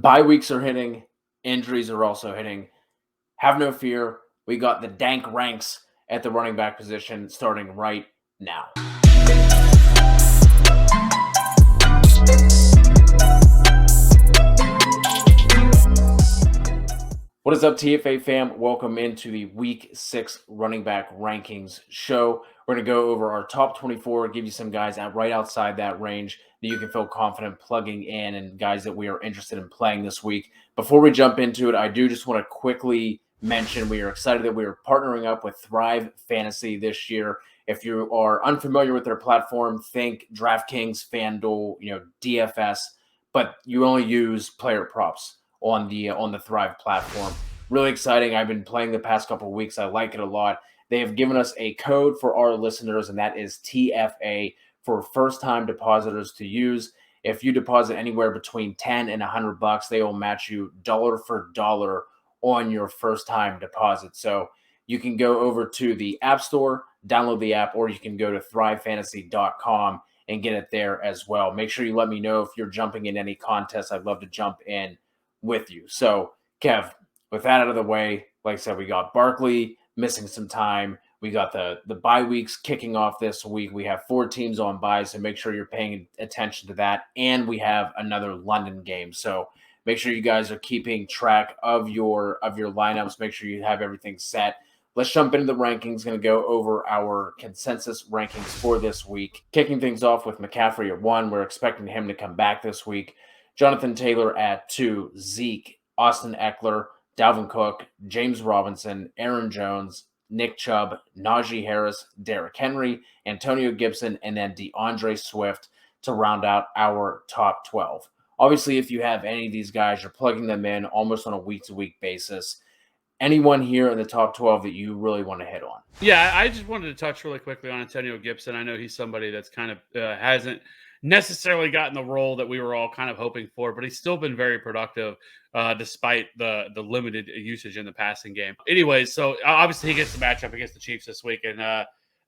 Bye weeks are hitting. Injuries are also hitting. Have no fear. We got the dank ranks at the running back position starting right now. What is up, TFA fam? Welcome into the Week 6 running back rankings show. We're going to go over our top 24, give you some guys right outside that range that you can feel confident plugging in and guys that we are interested in playing this week. Before we jump into it, I do just want to quickly mention we are excited that we are partnering up with Thrive Fantasy this year. If you are unfamiliar with their platform, think DraftKings, FanDuel, DFS, but you only use player props on the Thrive platform. Really exciting. I've been playing the past couple of weeks. I like it a lot. They have given us a code for our listeners, and that is TFA for first-time depositors to use. If you deposit anywhere between $10 and $100, they will match you dollar for dollar on your first-time deposit. So you can go over to the App Store, download the app, or you can go to thrivefantasy.com and get it there as well. Make sure you let me know if you're jumping in any contests. I'd love to jump in with you. So, Kev, with that out of the way, like I said, we got Barkley missing some time. We got the bye weeks kicking off this week. We have 4 teams on bye, so make sure you're paying attention to that. And we have another London game. So make sure you guys are keeping track of your lineups. Make sure you have everything set. Let's jump into the rankings. Going to go over our consensus rankings for this week. Kicking things off with McCaffrey at 1. We're expecting him to come back this week. Jonathan Taylor at 2, Zeke, Austin Eckler, Dalvin Cook, James Robinson, Aaron Jones, Nick Chubb, Najee Harris, Derrick Henry, Antonio Gibson, and then DeAndre Swift to round out our top 12. Obviously, if you have any of these guys, you're plugging them in almost on a week-to-week basis. Anyone here in the top 12 that you really want to hit on? Yeah, I just wanted to touch really quickly on Antonio Gibson. I know he's somebody that's kind of hasn't necessarily gotten the role that we were all kind of hoping for, but he's still been very productive despite the limited usage in the passing game. Anyways, so obviously he gets the matchup against the Chiefs this week, and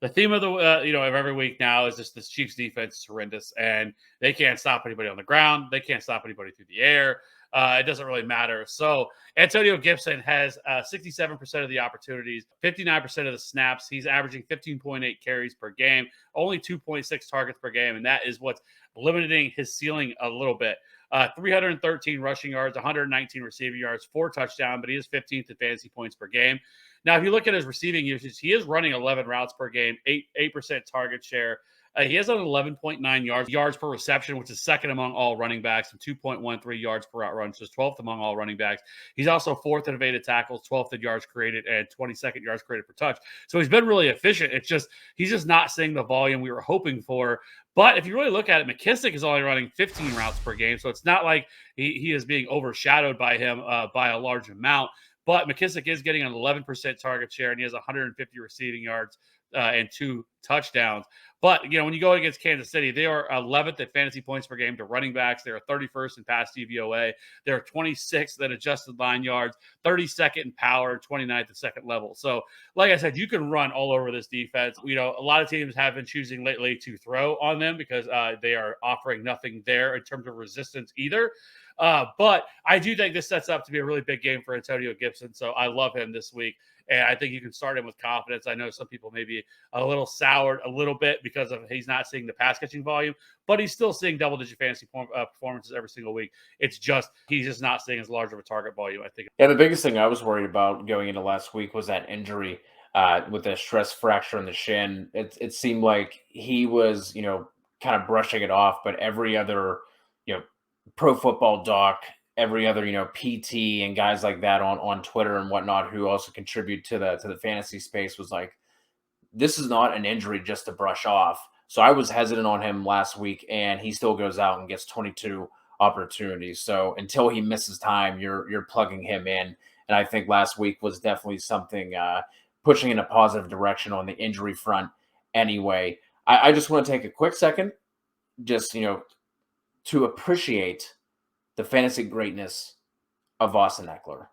the theme of the of every week now is just this Chiefs defense is horrendous, and they can't stop anybody on the ground, they can't stop anybody through the air. It doesn't really matter. So Antonio Gibson has 67% of the opportunities, 59% of the snaps. He's averaging 15.8 carries per game, only 2.6 targets per game, and that is what's limiting his ceiling a little bit. 313 rushing yards, 119 receiving yards, 4 touchdowns, but he is 15th in fantasy points per game. Now, if you look at his receiving usage, he is running 11 routes per game, 8% target share. He has an 11.9 yards per reception, which is second among all running backs, and 2.13 yards per out run, which is 12th among all running backs. He's also 4th in evaded tackles, 12th in yards created, and 22nd yards created per touch. So he's been really efficient. It's just he's just not seeing the volume we were hoping for. But if you really look at it, McKissick is only running 15 routes per game, so it's not like he is being overshadowed by him by a large amount. But McKissick is getting an 11% target share, and he has 150 receiving yards and 2 touchdowns. But, when you go against Kansas City, they are 11th at fantasy points per game to running backs. They're 31st in pass DVOA. They're 26th at adjusted line yards, 32nd in power, 29th at second level. So, like I said, you can run all over this defense. A lot of teams have been choosing lately to throw on them because they are offering nothing there in terms of resistance either. But I do think this sets up to be a really big game for Antonio Gibson. So I love him this week. And I think you can start him with confidence. I know some people may be a little soured a little bit because of he's not seeing the pass catching volume, but he's still seeing double-digit fantasy performances every single week. It's just he's just not seeing as large of a target volume, I think. Yeah, the biggest thing I was worried about going into last week was that injury with the stress fracture in the shin. It seemed like he was, kind of brushing it off, but every other, pro football doc, every other, PT and guys like that on Twitter and whatnot who also contribute to the fantasy space was like, this is not an injury just to brush off. So I was hesitant on him last week, and he still goes out and gets 22 opportunities. So until he misses time, you're plugging him in. And I think last week was definitely something pushing in a positive direction on the injury front anyway. I just want to take a quick second just, to appreciate the fantasy greatness of Austin Eckler.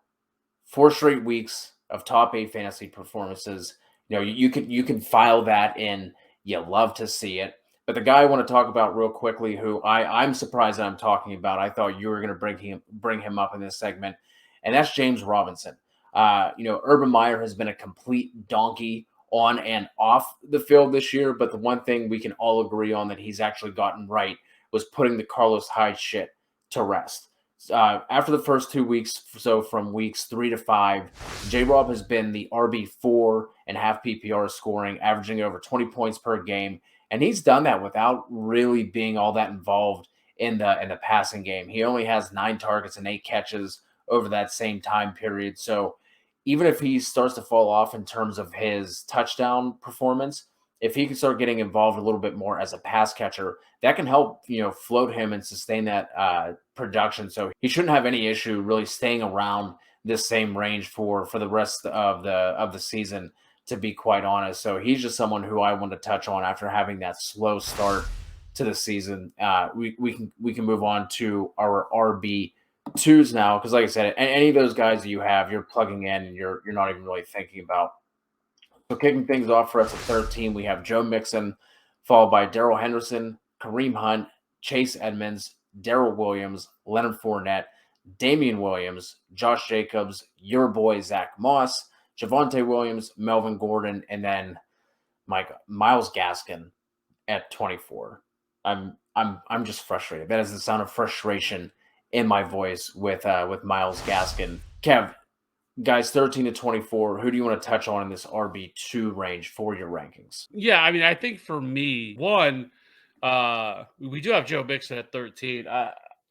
4 straight weeks of top 8 fantasy performances. You can file that in. You love to see it. But the guy I want to talk about real quickly, who I'm surprised that I'm talking about, I thought you were going to bring him up in this segment, and that's James Robinson. Urban Meyer has been a complete donkey on and off the field this year, but the one thing we can all agree on that he's actually gotten right was putting the Carlos Hyde shit to rest. After the first 2 weeks, so from weeks 3 to 5, J Rob has been the RB4 and half PPR scoring, averaging over 20 points per game, and he's done that without really being all that involved in the passing game. He only has 9 targets and 8 catches over that same time period. So even if he starts to fall off in terms of his touchdown performance, if he can start getting involved a little bit more as a pass catcher, that can help float him and sustain that production. So he shouldn't have any issue really staying around this same range for the rest of the season, to be quite honest. So he's just someone who I want to touch on after having that slow start to the season. We can move on to our RB2s now, because like I said, any of those guys that you have, you're plugging in and you're not even really thinking about. So kicking things off for us at 13, we have Joe Mixon, followed by Darrell Henderson, Kareem Hunt, Chase Edmonds, Darrell Williams, Leonard Fournette, Damian Williams, Josh Jacobs, your boy Zach Moss, Javonte Williams, Melvin Gordon, and then Miles Gaskin at 24. I'm just frustrated. That is the sound of frustration in my voice with Miles Gaskin. Kev, guys, 13 to 24. Who do you want to touch on in this RB2 range for your rankings? Yeah, I mean, I think for me, one, we do have Joe Mixon at 13.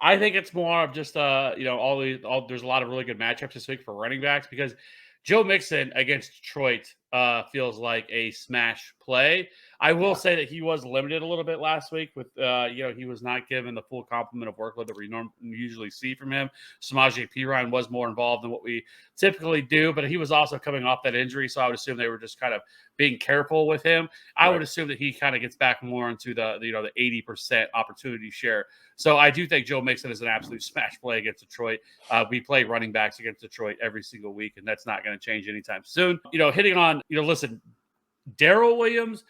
I think it's more of just there's a lot of really good matchups this week for running backs because Joe Mixon against Detroit feels like a smash play. I will Yeah. say that he was limited a little bit last week with he was not given the full complement of workload that we usually see from him. Samaje Perine was more involved than what we typically do, but he was also coming off that injury, so I would assume they were just kind of being careful with him. I would Right. assume that he kind of gets back more into the 80% opportunity share. So I do think Joe Mixon is an absolute smash play against Detroit. We play running backs against Detroit every single week, and that's not going to change anytime soon. Hitting on listen, Darrell Williams.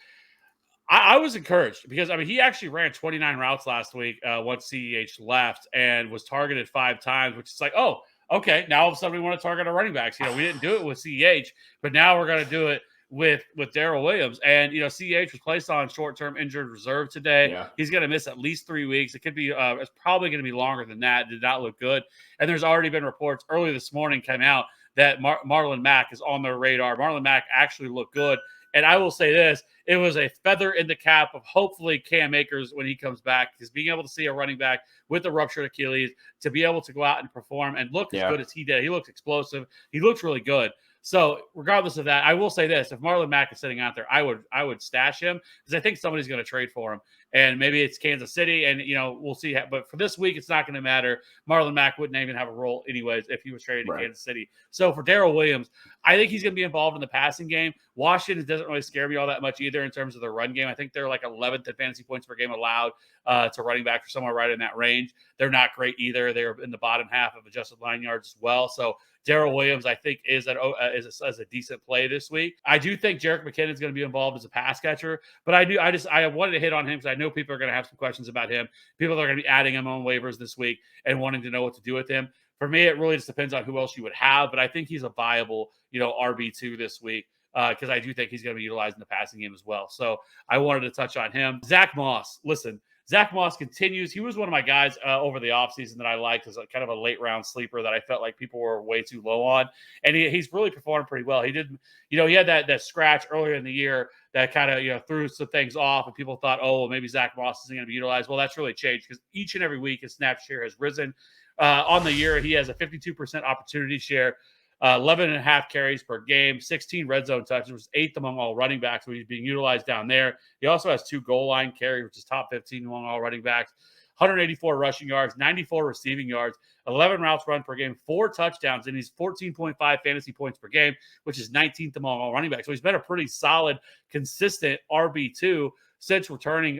I was encouraged because he actually ran 29 routes last week once CEH left and was targeted 5 times, which is like, oh, okay. Now all of a sudden we want to target our running backs. We didn't do it with CEH, but now we're going to do it with Darrell Williams. And CEH was placed on short-term injured reserve today. Yeah. He's going to miss at least 3 weeks. It could be it's probably going to be longer than that. It did not look good. And there's already been reports early this morning came out that Marlon Mack is on their radar. Marlon Mack actually looked good. And I will say this, it was a feather in the cap of hopefully Cam Akers when he comes back, because being able to see a running back with the ruptured Achilles to be able to go out and perform and look as good as he did. He looks explosive. He looks really good. So regardless of that, I will say this: if Marlon Mack is sitting out there, I would stash him because I think somebody's going to trade for him, and maybe it's Kansas City, and we'll see. But for this week, it's not going to matter. Marlon Mack wouldn't even have a role anyways if he was traded to Kansas City. So for Darrell Williams, I think he's going to be involved in the passing game. Washington doesn't really scare me all that much either in terms of the run game. I think they're like 11th in fantasy points per game allowed to running back, or somewhere right in that range. They're not great either. They're in the bottom half of adjusted line yards as well. So Darrell Williams, I think, is a decent play this week. I do think Jerick McKinnon is going to be involved as a pass catcher, but I wanted to hit on him because I know people are going to have some questions about him. People are going to be adding him on waivers this week and wanting to know what to do with him. For me, it really just depends on who else you would have, but I think he's a viable, RB2 this week because I do think he's going to be utilized in the passing game as well. So I wanted to touch on him. Zach Moss, listen. Zach Moss continues. He was one of my guys over the offseason that I liked as kind of a late round sleeper that I felt like people were way too low on. And he's really performed pretty well. He did, he had that scratch earlier in the year that kind of, threw some things off, and people thought, oh, well, maybe Zach Moss isn't going to be utilized. Well, that's really changed because each and every week his snap share has risen. On the year, he has a 52% opportunity share. 11 and a half carries per game, 16 red zone touches, which is 8th among all running backs, so he's being utilized down there. He also has 2 goal line carries, which is top 15 among all running backs, 184 rushing yards, 94 receiving yards, 11 routes run per game, 4 touchdowns, and he's 14.5 fantasy points per game, which is 19th among all running backs. So he's been a pretty solid, consistent RB2 since returning,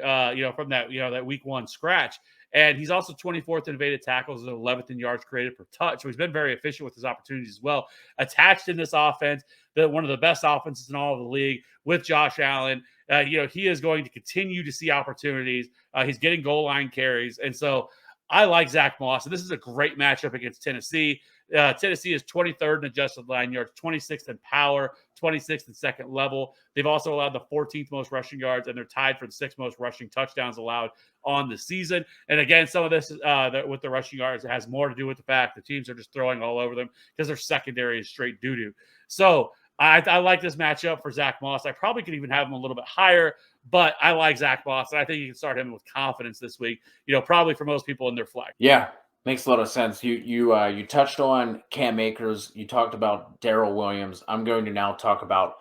from that, that week 1 scratch. And he's also 24th in evaded tackles and 11th in yards created per touch. So he's been very efficient with his opportunities as well. Attached in this offense, one of the best offenses in all of the league with Josh Allen. He is going to continue to see opportunities. He's getting goal line carries. And so I like Zach Moss. And this is a great matchup against Tennessee. Tennessee is 23rd in adjusted line yards, 26th in power, 26th in second level. They've also allowed the 14th most rushing yards, and they're tied for the 6th most rushing touchdowns allowed on the season. And again, some of this with the rushing yards, it has more to do with the fact the teams are just throwing all over them because their secondary is straight doo-doo. So I like this matchup for Zach Moss. I probably could even have him a little bit higher, but I like Zach Moss, and I think you can start him with confidence this week. Probably for most people in their flex. Yeah, makes a lot of sense. You touched on Cam Akers. You talked about Darrell Williams. I'm going to now talk about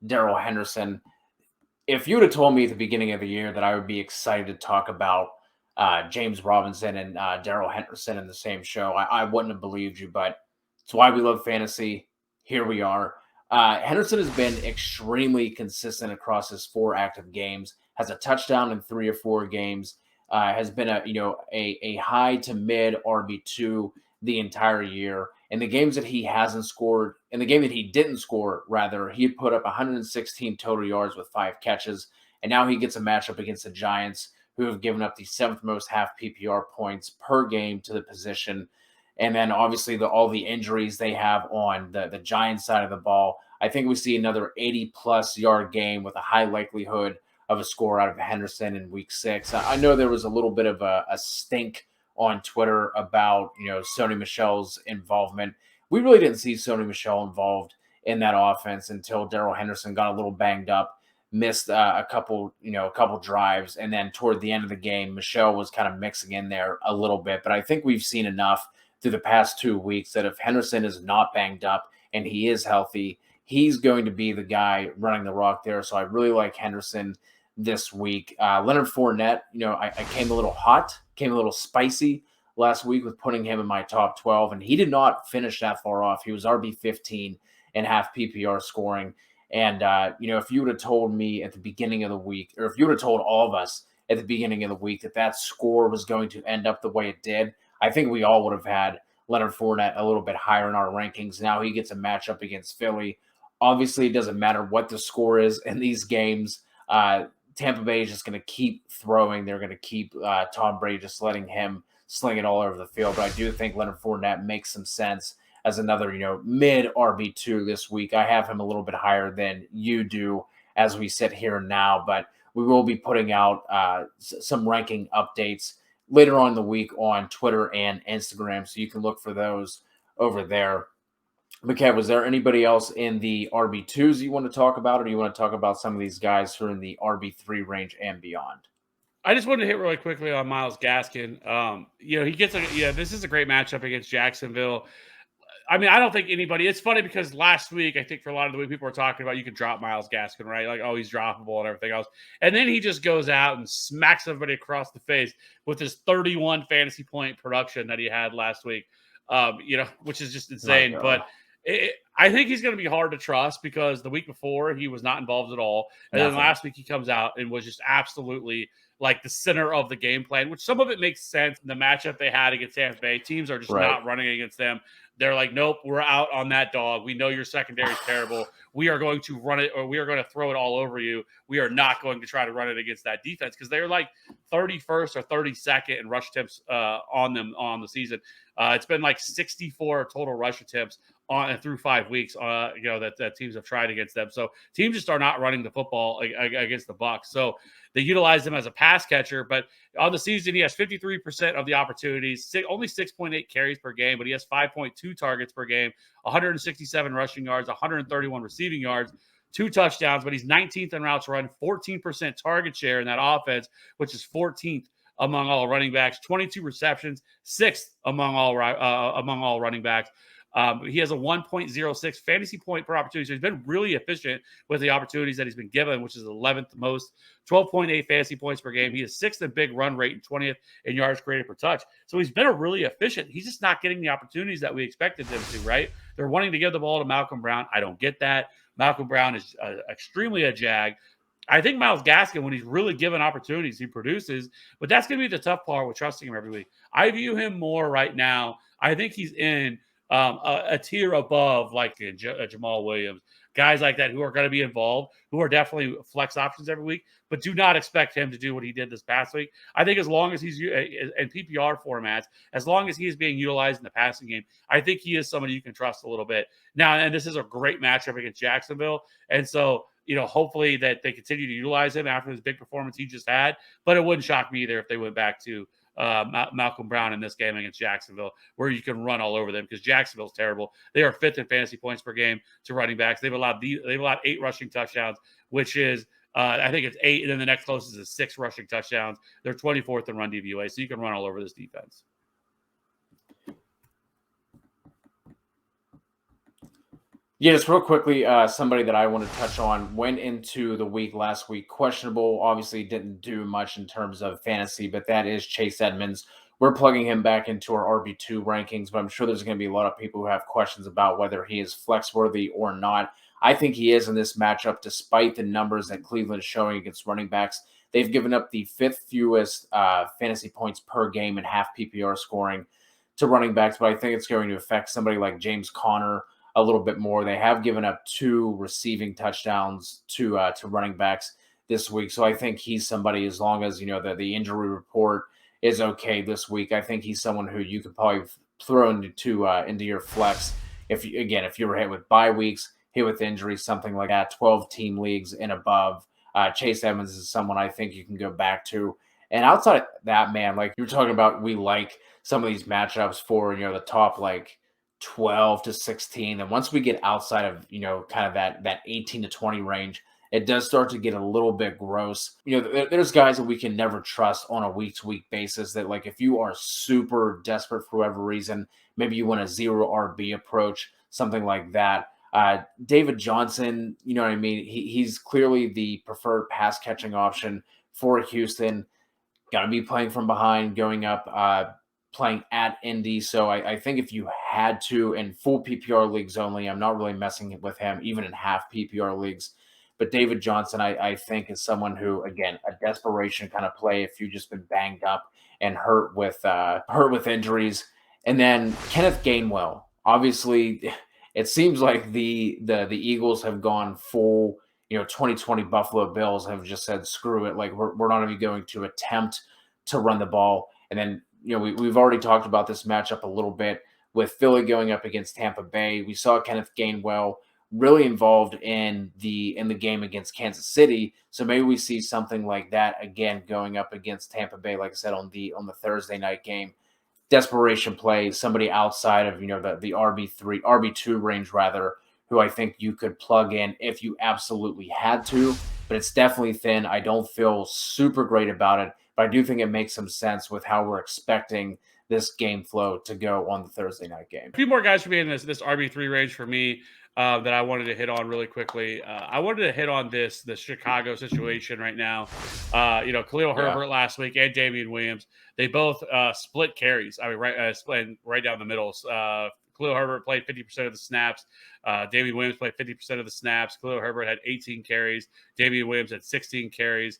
Darrell Henderson. If you would have told me at the beginning of the year that I would be excited to talk about James Robinson and Darrell Henderson in the same show, I wouldn't have believed you, but it's why we love fantasy. Here we are. Henderson has been extremely consistent across his 4 active games, has a touchdown in 3 or 4 games, has been a high to mid RB2 the entire year. In the games that he hasn't scored, in the game that he didn't score, rather, he put up 116 total yards with 5 catches. And now he gets a matchup against the Giants, who have given up the 7th most half PPR points per game to the position. And then obviously all the injuries they have on the Giants side of the ball. I think we see another 80-plus yard game with a high likelihood of a score out of Henderson in week 6. I know there was a little bit of a stink on Twitter about, Sony Michel's involvement. We really didn't see Sony Michel involved in that offense until Darrell Henderson got a little banged up, missed a couple drives, and then toward the end of the game, Michel was kind of mixing in there a little bit. But I think we've seen enough through the past 2 weeks that if Henderson is not banged up and he is healthy, he's going to be the guy running the rock there. So I really like Henderson this week. Leonard Fournette, I came a little hot, came a little spicy last week with putting him in my top 12, and he did not finish that far off. He was RB15 and half PPR scoring. And, if you would have told me at the beginning of the week, or if you would have told all of us at the beginning of the week that score was going to end up the way it did, I think we all would have had Leonard Fournette a little bit higher in our rankings. Now he gets a matchup against Philly. Obviously, it doesn't matter what the score is in these games. Tampa Bay is just going to keep throwing. They're going to keep Tom Brady just letting him sling it all over the field. But I do think Leonard Fournette makes some sense as another, mid RB2 this week. I have him a little bit higher than you do as we sit here now, but we will be putting out some ranking updates later on in the week on Twitter and Instagram, so you can look for those over there. But Kev, was there anybody else in the RB2s you want to talk about, or do you want to talk about some of these guys who are in the RB3 range and beyond? I just wanted to hit really quickly on Myles Gaskin. This is a great matchup against Jacksonville. I mean, I don't think anybody – it's funny because last week, I think for a lot of the way people were talking about, you could drop Myles Gaskin, right? Like, oh, he's droppable and everything else. And then he just goes out and smacks everybody across the face with his 31 fantasy point production that he had last week, which is just insane. But I think he's going to be hard to trust because the week before, he was not involved at all. And then last week, he comes out and was just absolutely – like the center of the game plan, which some of it makes sense. The matchup they had against Tampa Bay, teams are just not running against them. They're like, nope, we're out on that dog. We know your secondary is terrible. We are going to run it, or we are going to throw it all over you. We are not going to try to run it against that defense because they're like 31st or 32nd in rush attempts on them on the season. It's been like 64 total rush attempts on through 5 weeks. That teams have tried against them. So teams just are not running the football against the Bucs. So they utilize him as a pass catcher, but on the season, he has 53% of the opportunities, only 6.8 carries per game, but he has 5.2 targets per game, 167 rushing yards, 131 receiving yards, 2 touchdowns, but he's 19th in routes run, 14% target share in that offense, which is 14th among all running backs, 22 receptions, 6th among all running backs. He has a 1.06 fantasy point per opportunity. So he's been really efficient with the opportunities that he's been given, which is 11th most, 12.8 fantasy points per game. He is 6th in big run rate and 20th in yards created per touch. So he's been really efficient. He's just not getting the opportunities that we expected him to, right? They're wanting to give the ball to Malcolm Brown. I don't get that. Malcolm Brown is extremely a jag. I think Myles Gaskin, when he's really given opportunities, he produces, but that's going to be the tough part with trusting him every week. I view him more right now. I think he's in a tier above like a Jamal Williams, guys like that who are going to be involved, who are definitely flex options every week, but do not expect him to do what he did this past week. I think as long as he's in PPR formats, as long as he is being utilized in the passing game, I think he is somebody you can trust a little bit. Now, and this is a great matchup against Jacksonville. And so, hopefully that they continue to utilize him after this big performance he just had. But it wouldn't shock me either if they went back to Malcolm Brown in this game against Jacksonville, where you can run all over them because Jacksonville's terrible. They are fifth in fantasy points per game to running backs. They've allowed 8 rushing touchdowns, which is I think it's 8, and then the next closest is 6 rushing touchdowns. They're 24th in run DVOA, so you can run all over this defense. Yeah, just real quickly, somebody that I want to touch on went into the week last week questionable. Obviously, didn't do much in terms of fantasy, but that is Chase Edmonds. We're plugging him back into our RB2 rankings, but I'm sure there's going to be a lot of people who have questions about whether he is flex worthy or not. I think he is in this matchup, despite the numbers that Cleveland is showing against running backs. They've given up the 5th fewest fantasy points per game in half PPR scoring to running backs, but I think it's going to affect somebody like James Conner a little bit more. They have given up 2 receiving touchdowns to running backs this week. So I think he's somebody, as long as, the injury report is okay this week, I think he's someone who you could probably throw into your flex. If you were hit with bye weeks, hit with injuries, something like that, 12-team leagues and above, Chase Edmonds is someone I think you can go back to. And outside of that, man, like you're talking about, we like some of these matchups for, the top, like 12 to 16. And once we get outside of, kind of that 18 to 20 range, it does start to get a little bit gross. There's guys that we can never trust on a week-to-week basis that, like, if you are super desperate for whatever reason, maybe you want a 0 RB approach, something like that. David Johnson, you know what I mean? He's clearly the preferred pass-catching option for Houston. Got to be playing from behind, going up, playing at Indy. So I think if you had to, in full PPR leagues only, I'm not really messing with him, even in half PPR leagues. But David Johnson, I think, is someone who, again, a desperation kind of play if you've just been banged up and hurt with injuries. And then Kenneth Gainwell. Obviously, it seems like the Eagles have gone full. 2020 Buffalo Bills have just said, screw it. Like, we're not even going to attempt to run the ball. And then, we've already talked about this matchup a little bit with Philly going up against Tampa Bay. We saw Kenneth Gainwell really involved in the game against Kansas City. So maybe we see something like that again going up against Tampa Bay, like I said, on the Thursday night game. Desperation play, somebody outside of, the RB2 range rather, who I think you could plug in if you absolutely had to, but it's definitely thin. I don't feel super great about it, but I do think it makes some sense with how we're expecting this game flow to go on the Thursday night game. A few more guys for me in this RB3 range for me that I wanted to hit on really quickly. I wanted to hit on the Chicago situation right now. Khalil Herbert last week and Damian Williams, they both split carries. I mean, split right down the middle. Khalil Herbert played 50% of the snaps. Damian Williams played 50% of the snaps. Khalil Herbert had 18 carries. Damian Williams had 16 carries.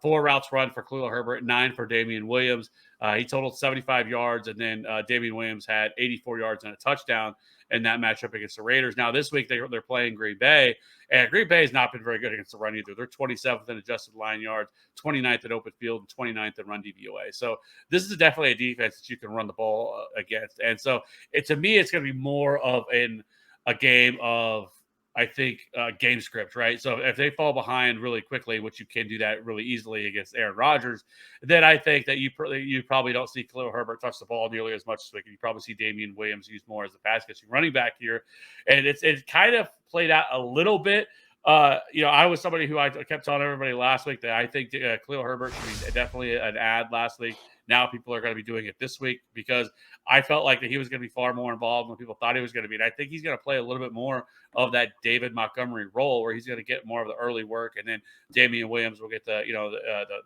4 routes run for Khalil Herbert, 9 for Damian Williams. He totaled 75 yards, and then Damian Williams had 84 yards and a touchdown in that matchup against the Raiders. Now, this week they're playing Green Bay, and Green Bay has not been very good against the run either. They're 27th in adjusted line yards, 29th in open field, and 29th in run DVOA. So this is definitely a defense that you can run the ball against. And so to me, it's going to be more of a game of, I think, game script, right? So if they fall behind really quickly, which you can do that really easily against Aaron Rodgers, then I think that you probably don't see Khalil Herbert touch the ball nearly as much this week. You probably see Damian Williams used more as the pass catching running back here. And it's kind of played out a little bit. I was somebody who I kept telling everybody last week that I think Khalil Herbert should be definitely an ad last week. Now people are going to be doing it this week because I felt like that he was going to be far more involved than people thought he was going to be. And I think he's going to play a little bit more of that David Montgomery role where he's going to get more of the early work, and then Damian Williams will get the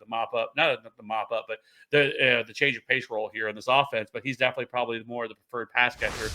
mop up, not the mop up, but the change of pace role here in this offense. But he's definitely probably more the preferred pass catcher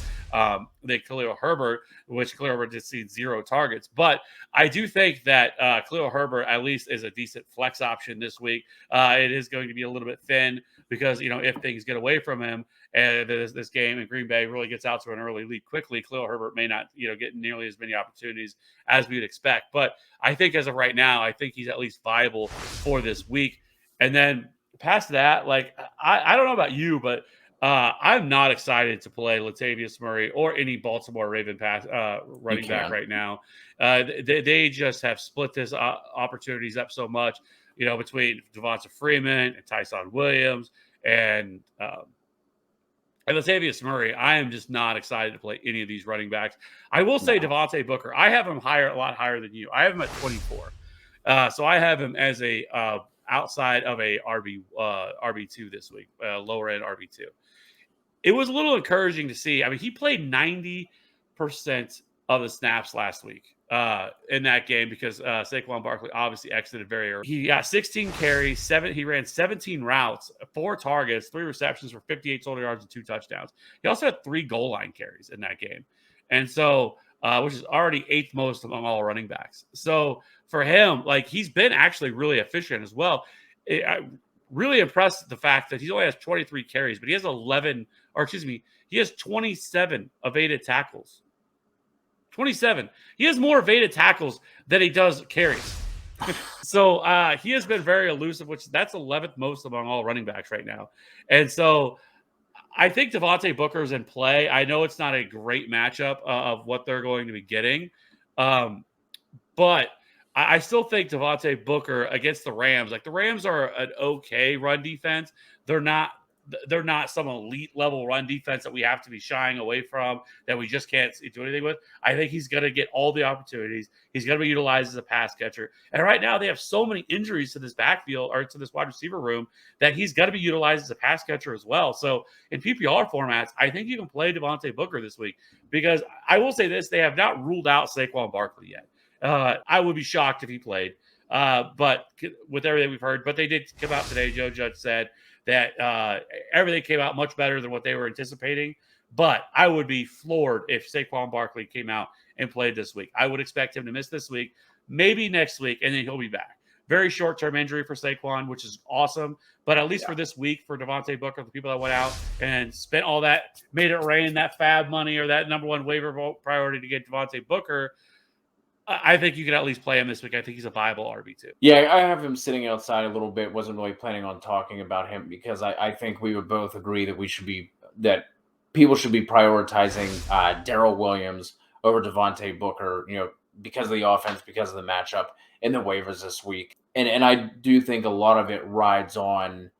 than Khalil Herbert, which Khalil Herbert did see 0 targets. But I do think that Khalil Herbert at least is a decent flex option this week. It is going to be a little bit thin because, if things get away from him and this game in Green Bay really gets out to an early lead quickly, Khalil Herbert may not, get nearly as many opportunities as we'd expect. But I think as of right now, I think he's at least viable for this week. And then past that, like, I don't know about you, but I'm not excited to play Latavius Murray or any Baltimore Raven running back right now. They just have split this opportunities up so much, between Devonta Freeman and Tyson Williams and Latavius Murray. I am just not excited to play any of these running backs. I will say Devontae Booker. I have him a lot higher than you. I have him at 24. So I have him as a outside of a RB2 this week, lower end RB2. It was a little encouraging to see. I mean, he played 90% of the snaps last week in that game because Saquon Barkley obviously exited very early. He got 16 carries, he ran 17 routes, 4 targets, 3 receptions for 58 total yards and 2 touchdowns. He also had 3 goal line carries in that game. And so, which is already 8th most among all running backs. So for him, like, he's been actually really efficient as well. Really impressed with the fact that he only has 23 carries, but he has he has 27 evaded tackles. 27. He has more evaded tackles than he does carries. So he has been very elusive, which that's 11th most among all running backs right now. And so I think Devontae Booker is in play. I know it's not a great matchup of what they're going to be getting. But I still think Devontae Booker against the Rams, like, the Rams are an okay run defense. They're not some elite level run defense that we have to be shying away from, that we just can't do anything with. I think he's going to get all the opportunities. He's going to be utilized as a pass catcher. And right now they have so many injuries to this backfield or to this wide receiver room that he's going to be utilized as a pass catcher as well. So in PPR formats, I think you can play Devontae Booker this week, because I will say this, they have not ruled out Saquon Barkley yet. I would be shocked if he played, but with everything we've heard. But they did come out today. Joe Judge said that everything came out much better than what they were anticipating. But I would be floored if Saquon Barkley came out and played this week. I would expect him to miss this week, maybe next week, and then he'll be back. Very short-term injury for Saquon, which is awesome. But at least for this week, for Devontae Booker, the people that went out and spent all that, made it rain, that fab money or that number one waiver vote priority to get Devontae Booker, I think you can at least play him this week. I think he's a viable RB2. Yeah, I have him sitting outside a little bit. Wasn't really planning on talking about him because I think we would both agree that people should be prioritizing Darrell Williams over Devontae Booker, because of the offense, because of the matchup in the waivers this week. And I do think a lot of it rides on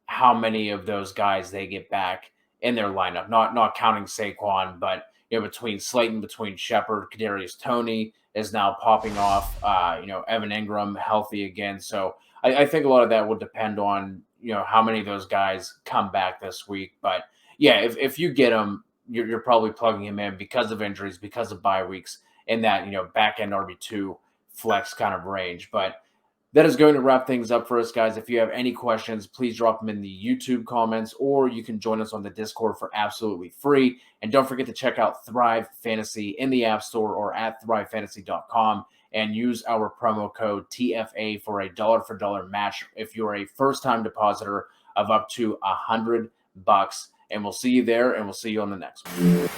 how many of those guys they get back in their lineup. Not counting Saquon, but between Slayton, between Shepard, Kadarius Toney is now popping off. Evan Ingram healthy again. So I think a lot of that will depend on how many of those guys come back this week. But yeah, if you get him, you're probably plugging him in because of injuries, because of bye weeks, in that back end RB2 flex kind of range. But that is going to wrap things up for us, guys. If you have any questions, please drop them in the YouTube comments, or you can join us on the Discord for absolutely free. And don't forget to check out Thrive Fantasy in the App Store or at thrivefantasy.com and use our promo code TFA for a $1 match if you're a first-time depositor of up to $100. And we'll see you there, and we'll see you on the next one.